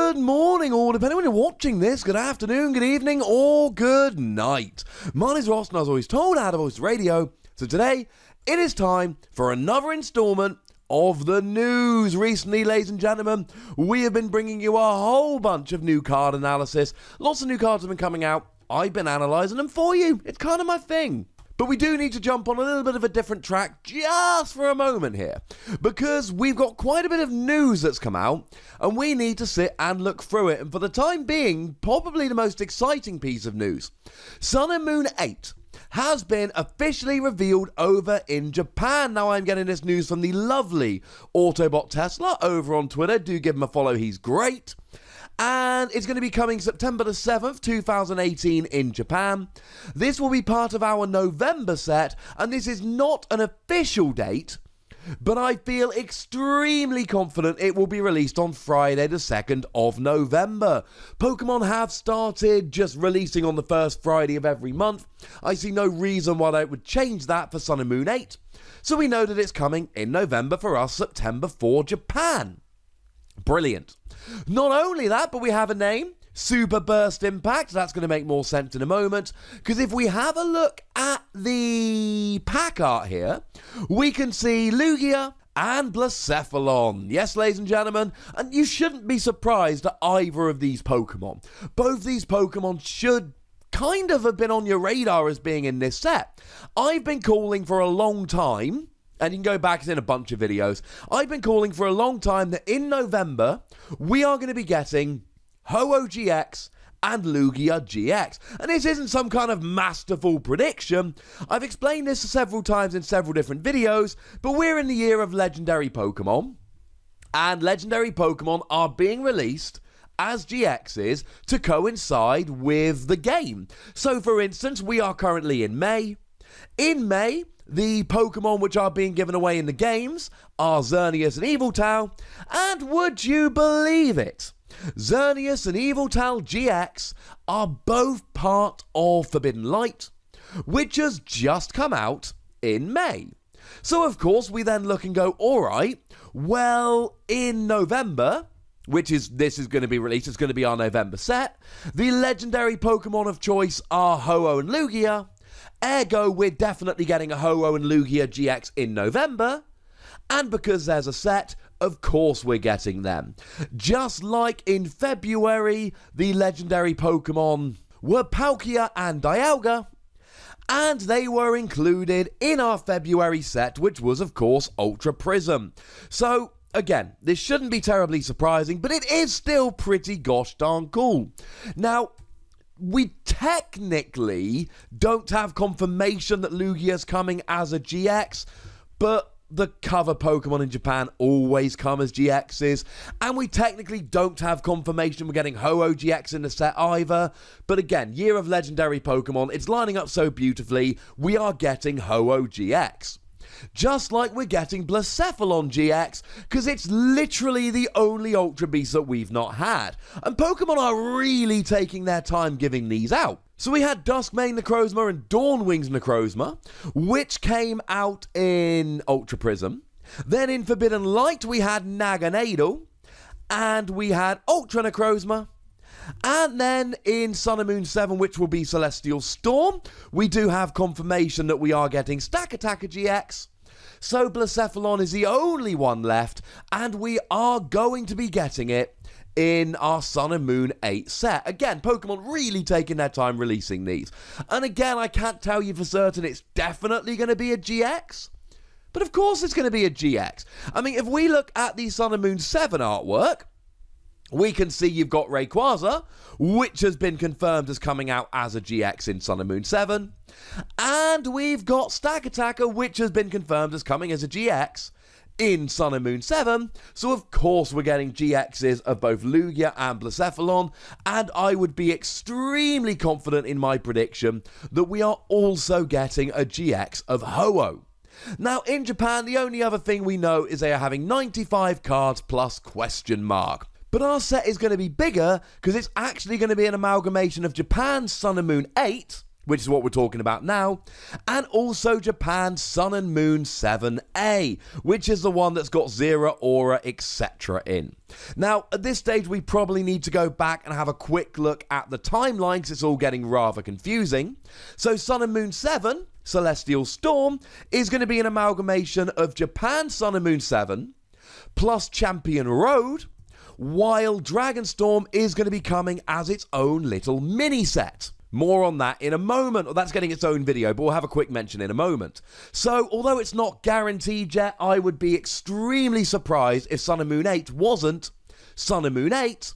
Good morning, all, depending when you're watching this. Good afternoon, good evening, or good night. My name is Ross, and I was always told how to voice radio. So today, it is time for another installment of the news. Recently, ladies and gentlemen, we have been bringing you a whole bunch of new card analysis. Lots of new cards have been coming out. I've been analysing them for you. It's kind of my thing. But we do need to jump on a little bit of a different track just for a moment here, because we've got quite a bit of news that's come out, and we need to sit and look through it. And for the time being, probably the most exciting piece of news. Sun and Moon 8 has been officially revealed over in Japan. Now, I'm getting this news from the lovely Autobot Tesla over on Twitter. Do give him a follow, he's great. And it's going to be coming September the 7th, 2018 in Japan. This will be part of our November set, and this is not an official date, but I feel extremely confident it will be released on Friday the 2nd of November. Pokemon have started just releasing on the first Friday of every month. I see no reason why they would change that for Sun and Moon 8. So we know that it's coming in November for us, September for Japan. Brilliant. Not only that, but we have a name, Super Burst Impact. That's going to make more sense in a moment, because if we have a look at the pack art here, we can see Lugia and Blacephalon. Yes, ladies and gentlemen, and you shouldn't be surprised at either of these Pokemon. Both these Pokemon should kind of have been on your radar as being in this set. I've been calling for a long time, and you can go back in a bunch of videos. I've been calling for a long time that in November, we are going to be getting Ho-Oh-GX and Lugia-GX. And this isn't some kind of masterful prediction. I've explained this several times in several different videos, but we're in the year of legendary Pokemon, and legendary Pokemon are being released as GXs to coincide with the game. So, for instance, we are currently in May. In May, the Pokemon which are being given away in the games are Xerneas and Eeveelution, and would you believe it? Xerneas and Eeveelution GX are both part of Forbidden Light, which has just come out in May. So of course we then look and go, alright, well, in November, this is going to be released, it's going to be our November set, the legendary Pokemon of choice are Ho-Oh and Lugia. Ergo, we're definitely getting a Ho-Oh and Lugia GX in November. And because there's a set, of course we're getting them. Just like in February, the legendary Pokemon were Palkia and Dialga, and they were included in our February set, which was, of course, Ultra Prism. So, again, this shouldn't be terribly surprising, but it is still pretty gosh darn cool. Now, we technically don't have confirmation that Lugia's coming as a GX, but the cover Pokemon in Japan always come as GXs, and we technically don't have confirmation we're getting Ho-Oh GX in the set either, but again, Year of Legendary Pokemon, it's lining up so beautifully, we are getting Ho-Oh GX. Just like we're getting Blacephalon GX, because it's literally the only Ultra Beast that we've not had. And Pokemon are really taking their time giving these out. So we had Duskmane Necrozma and Dawnwings Necrozma, which came out in Ultra Prism. Then in Forbidden Light we had Naganadel, and we had Ultra Necrozma. And then in Sun and Moon 7, which will be Celestial Storm, we do have confirmation that we are getting Stakataka GX. So Blacephalon is the only one left, and we are going to be getting it in our Sun and Moon 8 set. Again, Pokemon really taking their time releasing these. And again, I can't tell you for certain it's definitely going to be a GX. But of course it's going to be a GX. I mean, if we look at the Sun and Moon 7 artwork, we can see you've got Rayquaza, which has been confirmed as coming out as a GX in Sun and Moon 7. And we've got Stakataka, which has been confirmed as coming as a GX in Sun and Moon 7. So of course we're getting GXs of both Lugia and Blacephalon. And I would be extremely confident in my prediction that we are also getting a GX of Ho-Oh. Now, in Japan, the only other thing we know is they are having 95 cards plus question mark. But our set is going to be bigger because it's actually going to be an amalgamation of Japan's Sun and Moon 8 which is what we're talking about now, and also Japan's Sun and Moon 7A, which is the one that's got Zera, Aura, etc. in. Now, at this stage, we probably need to go back and have a quick look at the timeline, because it's all getting rather confusing. So Sun and Moon 7, Celestial Storm, is going to be an amalgamation of Japan's Sun and Moon 7 plus Champion Road, while Dragonstorm is going to be coming as its own little mini set. More on that in a moment. Well, that's getting its own video, but we'll have a quick mention in a moment. So, although it's not guaranteed yet, I would be extremely surprised if Sun and Moon 8 wasn't Sun and Moon 8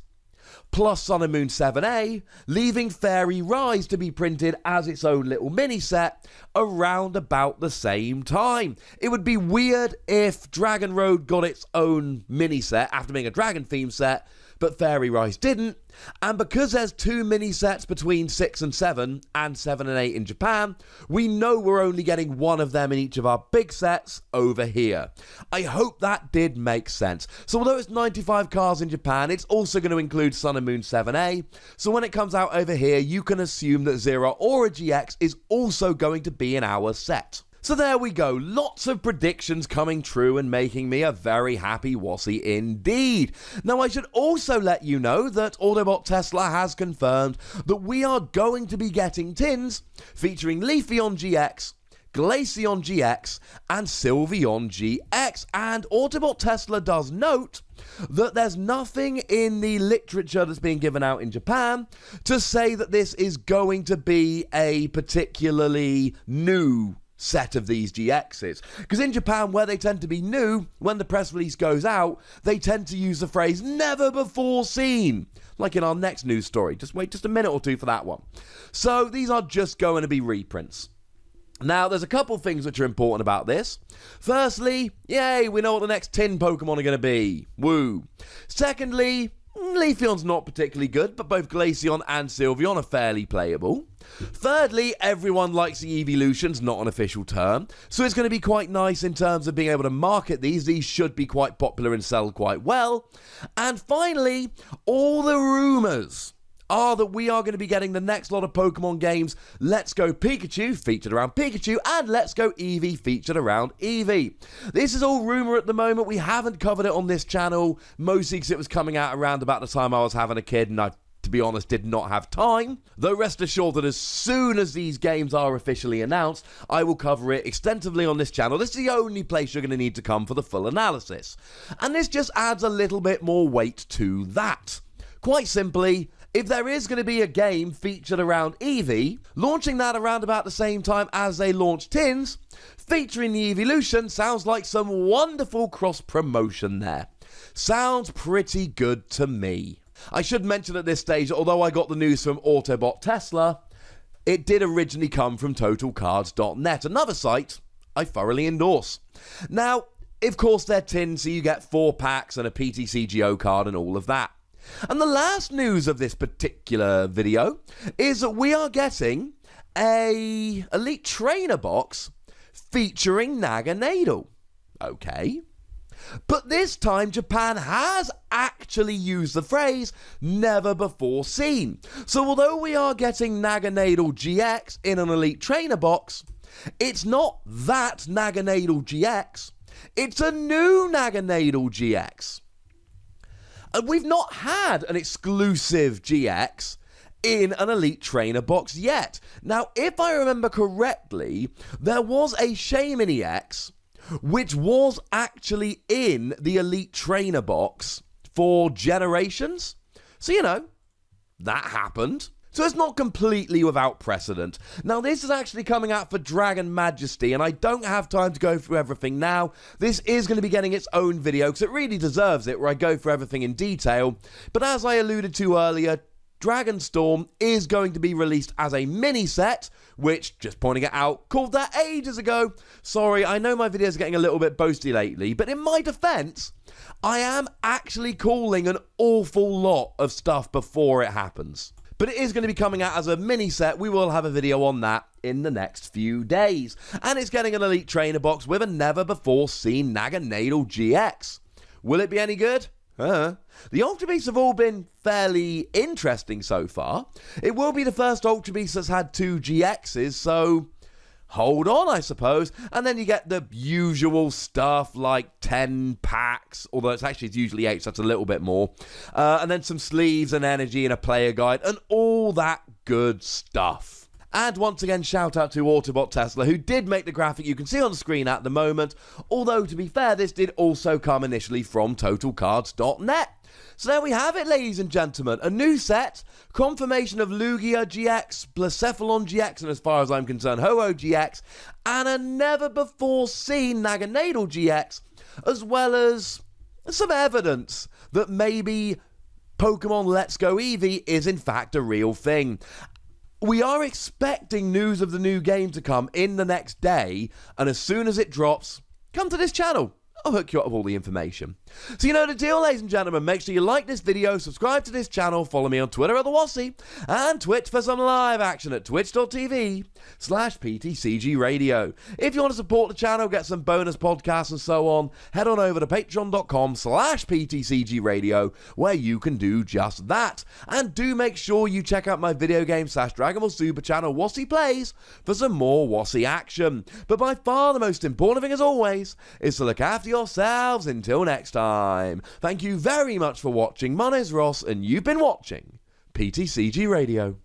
plus Sun and Moon 7A, leaving Fairy Rise to be printed as its own little mini set around about the same time. It would be weird if Dragon Road got its own mini set after being a Dragon theme set, but Fairy Rise didn't, and because there's 2 mini sets between 6 and 7 and 7 and 8 in Japan, we know we're only getting one of them in each of our big sets over here. I hope that did make sense. So although it's 95 cards in Japan, it's also going to include Sun and Moon 7A, so when it comes out over here, you can assume that Zera Aura GX is also going to be in our set. So there we go, lots of predictions coming true and making me a very happy Wassy indeed. Now I should also let you know that Autobot Tesla has confirmed that we are going to be getting tins featuring Leafeon-GX, Glaceon-GX and Sylveon-GX, and Autobot Tesla does note that there's nothing in the literature that's being given out in Japan to say that this is going to be a particularly new set of these GXs. Because in Japan, where they tend to be new, when the press release goes out, they tend to use the phrase never before seen, like in our next news story. Just wait just a minute or two for that one. So these are just going to be reprints. Now, there's a couple things which are important about this. Firstly, yay, we know what the next tin Pokemon are going to be. Woo. Secondly, Leafeon's not particularly good, but both Glaceon and Sylveon are fairly playable. Thirdly, everyone likes the Eeveelutions, not an official term, so it's going to be quite nice in terms of being able to market these. These should be quite popular and sell quite well. And finally, all the rumours are that we are going to be getting the next lot of Pokemon games. Let's Go Pikachu, featured around Pikachu, and Let's Go Eevee, featured around Eevee. This is all rumour at the moment. We haven't covered it on this channel, mostly because it was coming out around about the time I was having a kid, and I, to be honest, did not have time. Though rest assured that as soon as these games are officially announced, I will cover it extensively on this channel. This is the only place you're going to need to come for the full analysis. And this just adds a little bit more weight to that. Quite simply, if there is going to be a game featured around Eevee, launching that around about the same time as they launch tins, featuring the Eeveelution sounds like some wonderful cross-promotion there. Sounds pretty good to me. I should mention at this stage, although I got the news from Autobot Tesla, it did originally come from TotalCards.net, another site I thoroughly endorse. Now, of course they're tins, so you get 4 packs and a PTCGO card and all of that. And the last news of this particular video is that we are getting a Elite Trainer box featuring Naganadel. Okay. But this time Japan has actually used the phrase never before seen. So although we are getting Naganadel-GX in an Elite Trainer box, it's not that Naganadel-GX, it's a new Naganadel-GX. And we've not had an exclusive GX in an Elite Trainer box yet. Now, if I remember correctly, there was a Shaymin EX, which was actually in the Elite Trainer box for Generations. So, you know, that happened. So it's not completely without precedent. Now, this is actually coming out for Dragon Majesty, and I don't have time to go through everything now. This is going to be getting its own video, because it really deserves it, where I go through everything in detail. But as I alluded to earlier, Dragonstorm is going to be released as a mini set, which, just pointing it out, called that ages ago. Sorry, I know my videos are getting a little bit boasty lately, but in my defense, I am actually calling an awful lot of stuff before it happens. But it is going to be coming out as a mini set. We will have a video on that in the next few days. And it's getting an Elite Trainer box with a never before seen Naganadel-GX. Will it be any good? The Ultra Beasts have all been fairly interesting so far. It will be the first Ultra Beast that's had 2 GXs, so hold on, I suppose. And then you get the usual stuff like 10 packs, although it's usually 8, so that's a little bit more. And then some sleeves and energy and a player guide and all that good stuff. And once again, shout out to Autobot Tesla, who did make the graphic you can see on the screen at the moment, although to be fair, this did also come initially from TotalCards.net. So there we have it, ladies and gentlemen, a new set, confirmation of Lugia-GX, Blacephalon-GX, and as far as I'm concerned, Ho-Oh-GX, and a never-before-seen Naganadel-GX, as well as some evidence that maybe Pokemon Let's Go Eevee is in fact a real thing. We are expecting news of the new game to come in the next day, and as soon as it drops, come to this channel. I'll hook you up with all the information. So you know the deal, ladies and gentlemen. Make sure you like this video, subscribe to this channel, follow me on Twitter at TheWassy, and Twitch for some live action at twitch.tv/PTCGRadio. If you want to support the channel, get some bonus podcasts and so on, head on over to patreon.com/PTCGRadio, where you can do just that. And do make sure you check out my video game /Dragon Ball Super channel, Wassy Plays, for some more Wassy action. But by far the most important thing, as always, is to look after yourselves until next time. Thank you very much for watching. My name's Ross, and you've been watching PTCG Radio.